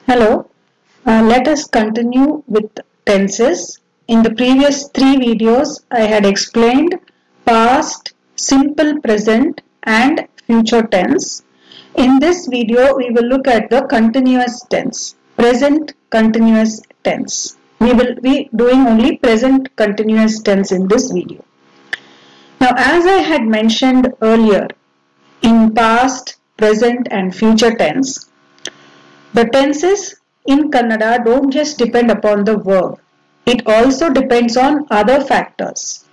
Hello, let us continue with tenses. In the previous three videos, I had explained past, simple present and future tense. In this video, we will look at the continuous tense, present continuous tense. We will be doing only present continuous tense in this video. Now, as I had mentioned earlier, in past, present and future tense, the tenses in Kannada don't just depend upon the verb. It also depends on other factors.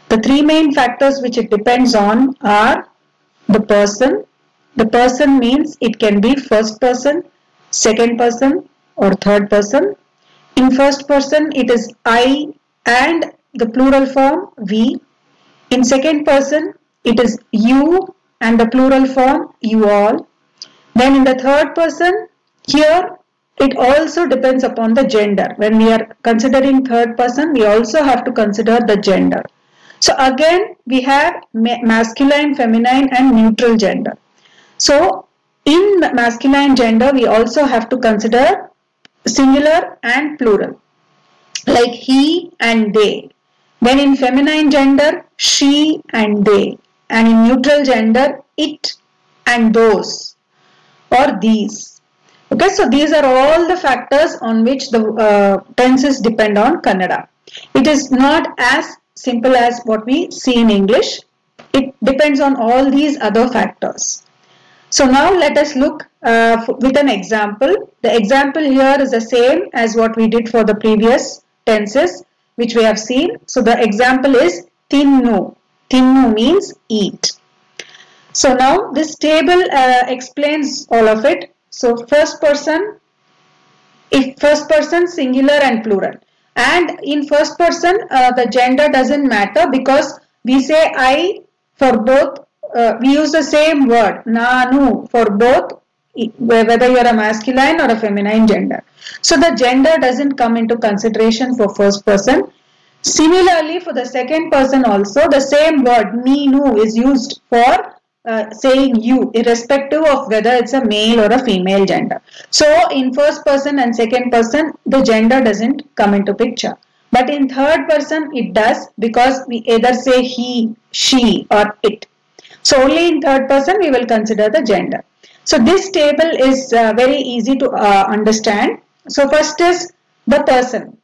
The three main factors which it depends on are the person. The person means it can be first person, second person or third person. In first person it is I and the plural form we. In second person it is you and the plural form you all. Then in the third person, here it also depends upon the gender. When we are considering third person, we also have to consider the gender. So again, we have masculine, feminine and neutral gender. So in masculine gender, we also have to consider singular and plural, like he and they. Then in feminine gender, she and they. And in neutral gender, it and those or these. Okay, so these are all the factors on which the tenses depend on Kannada. It is not as simple as what we see in English. It depends on all these other factors. So now let us look with an example. The example here is the same as what we did for the previous tenses which we have seen. So the example is tinnu. Tinnu means eat. So now this table explains all of it. So first person, if first person singular and plural, and in first person the gender doesn't matter because we say I for both, we use the same word nanu for both, whether you are a masculine or a feminine gender. So the gender doesn't come into consideration for first person. Similarly for the second person also the same word neenu is used for saying you, irrespective of whether it's a male or a female gender. So in first person and second person the gender doesn't come into picture, but in third person it does because we either say he, she or it. So only in third person we will consider the gender. So this table is very easy to understand. So first is the person,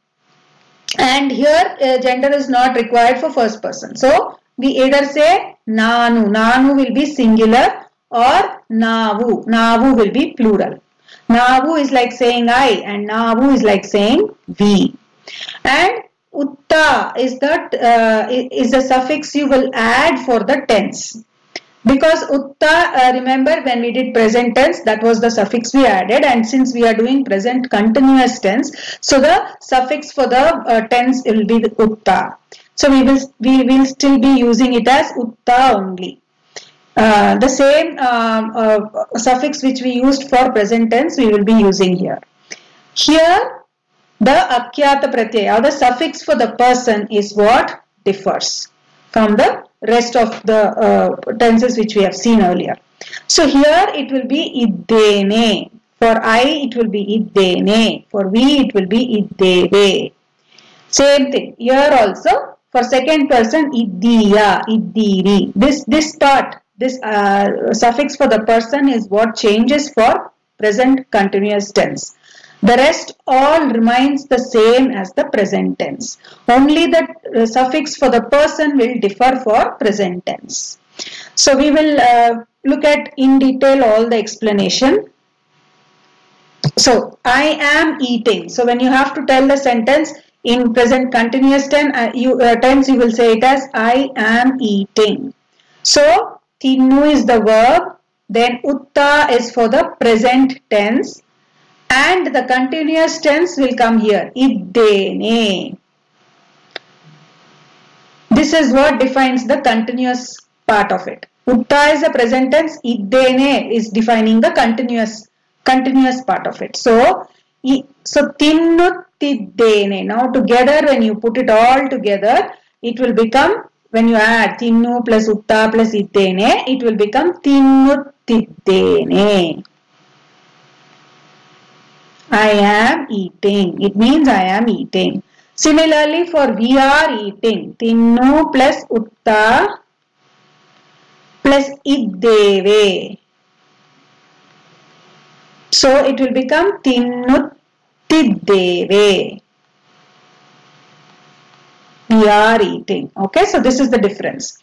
and here gender is not required for first person. So we either say nanu, nanu will be singular, or navu, navu will be plural. Navu is like saying I and navu is like saying we. And utta is the suffix you will add for the tense. Because utta, remember when we did present tense, that was the suffix we added, and since we are doing present continuous tense, so the suffix for the tense will be the utta. So we will still be using it as utta only. The same suffix which we used for present tense we will be using here. Here the akyata pratyaya, or the suffix for the person, is what differs from the rest of the tenses which we have seen earlier. So here it will be iddene. For I it will be iddene. For we it will be iddeve. Same thing here also. For second person iddiya, iddiri. This part, this suffix for the person is what changes for present continuous tense. The rest all remains the same as the present tense. Only the suffix for the person will differ for present tense. So we will look at in detail all the explanation. So I am eating. So when you have to tell the sentence in present continuous tense, you will say it as I am eating. So tinnu is the verb, then utta is for the present tense, and the continuous tense will come here, iddene. This is what defines the continuous part of it. Utta is the present tense, iddene is defining the continuous part of it. So tinnu tiddene. Now together, when you put it all together, it will become, when you add tinnu plus utta plus iddene, it will become tinnu tiddene. I am eating. It means I am eating. Similarly, for we are eating, tinnu plus utta plus iddeve. So it will become tinnuttideve. We are eating. Okay, so this is the difference.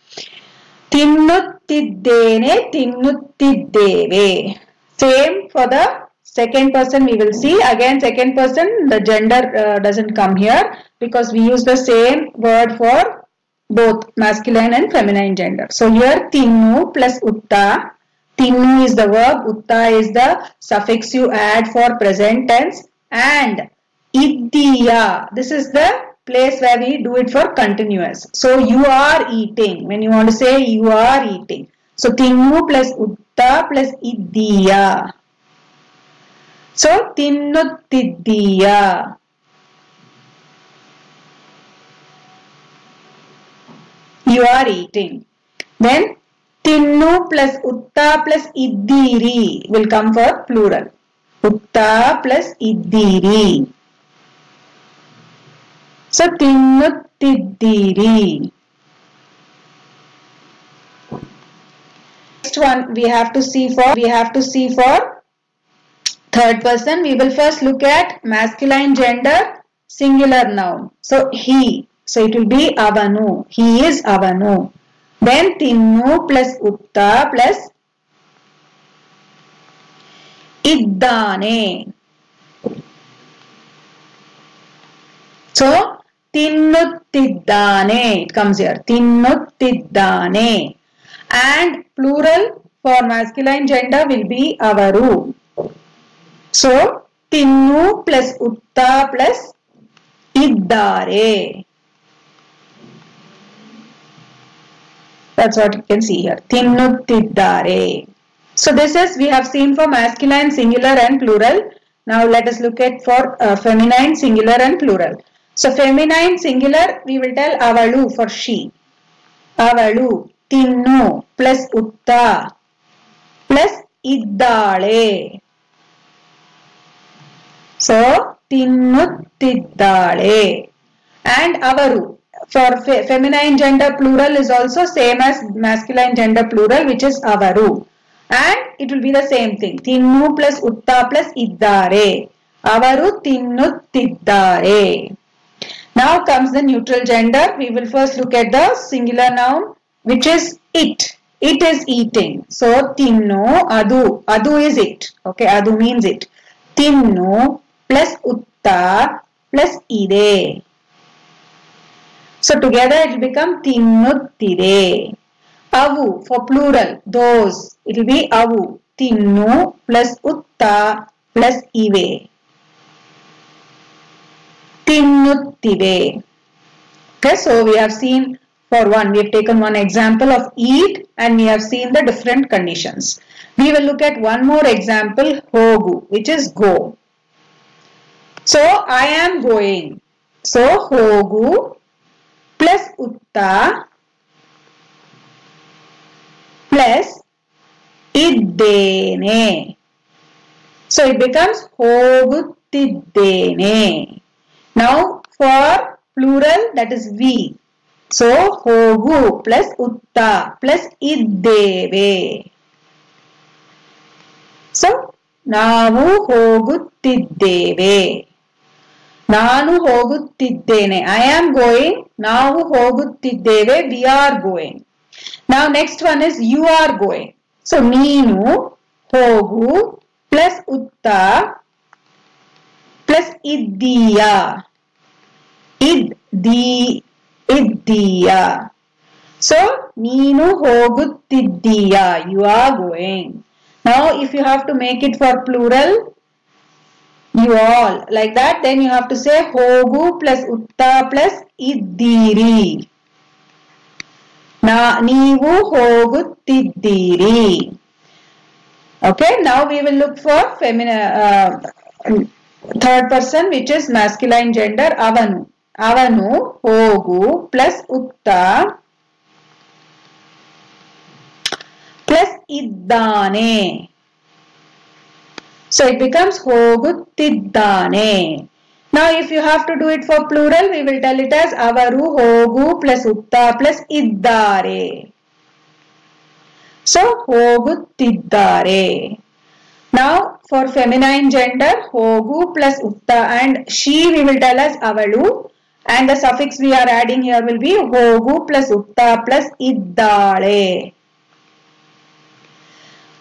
Tinnuttidene, tinnuttideve. Same for the second person we will see. Again, second person, the gender doesn't come here because we use the same word for both masculine and feminine gender. So here tinnu plus utta. Tinnu is the verb, utta is the suffix you add for present tense, and iddiya. This is the place where we do it for continuous. So you are eating. When you want to say you are eating. So tinnu plus utta plus iddiya. So tinnuttiddiya. You are eating. Then tinnu plus utta plus iddiri will come for plural. Utta plus iddiri. So tinnuttidiri. Next one we have to see for third person. We will first look at masculine gender singular noun. So he. So it will be avanu. He is avanu. Then tinnu plus utta plus iddane. So tinnuttidane. It comes here. Tinnuttidane. And plural for masculine gender will be avaru. So tinnu plus utta plus iddare. That's what you can see here. Tinnuttidare. So this is we have seen for masculine singular and plural. Now let us look at for feminine singular and plural. So feminine singular we will tell avalu for she. Avalu, tinnu plus utta plus iddale. So tinnuttidale. And avaru. For feminine gender plural is also same as masculine gender plural, which is avaru. And it will be the same thing. Tinnu plus utta plus iddare. Avaru tinnuttidare. Now comes the neutral gender. We will first look at the singular noun, which is it. It is eating. So tinnu, adu. Adu is it. Okay, adu means it. Tinnu plus utta plus ide. So together it will become tinnuttide. Avu for plural, those. It will be avu. Tinnu plus utta plus ive. Tinnuttive. Okay, so we have seen for one, we have taken one example of eat and we have seen the different conditions. We will look at one more example, hogu, which is go. So I am going. So hogu plus utta plus iddene. So it becomes hoguತ್ತಿದ್ದೇನೆ. Now for plural that is we. So hogu plus utta plus iddeve. So ನಾವು ಹೋಗುತ್ತಿದ್ದೇವೆ. ನಾನು ಹೋಗುತ್ತಿದ್ದೇನೆ. I am going. ನಾವು ಹೋಗುತ್ತಿದ್ದೇವೆ. We are going. Now next one is you are going. So ನೀನು ಹೋಗು plus utta plus iddiyya. Iddiyya. So ನೀನು ಹೋಗುತ್ತಿದ್ದೀಯಾ. You are going. Now if you have to make it for plural, you all like that, then you have to say hogu plus utta plus iddiri. ನೀವು ಹೋಗುತ್ತಿದ್ದೀರಿ. Okay, now we will look for third person, which is masculine gender, avanu. Avanu hogu plus utta plus iddane. So it becomes hoguttidane. Now if you have to do it for plural, we will tell it as avaru hogu plus utta plus iddare. So hoguttidare. Now for feminine gender, hogu plus utta and she we will tell as avalu, and the suffix we are adding here will be hogu plus utta plus iddale.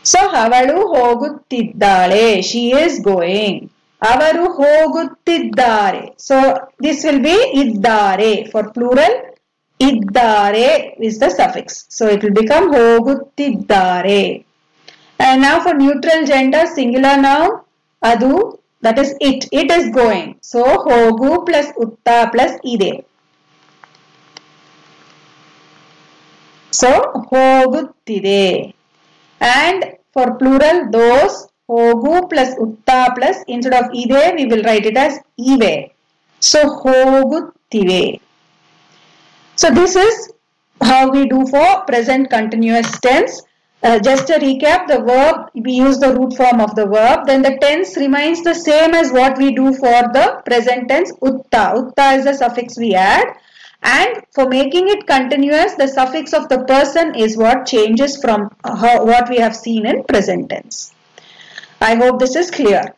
So avalu hoguttidale, she is going. Avaru hoguttidare. So this will be iddare. For plural, iddare is the suffix. So it will become hoguttidare. And now for neutral gender, singular noun, adu, that is it. It is going. So hogu plus utta plus ide. So hoguttide. And for plural, those, hogu plus utta plus, instead of ide, we will write it as ive. So hoguttive. So this is how we do for present continuous tense. Just a recap, the verb, we use the root form of the verb. Then the tense remains the same as what we do for the present tense, utta. Utta is the suffix we add. And for making it continuous, the suffix of the person is what changes from what we have seen in present tense. I hope this is clear.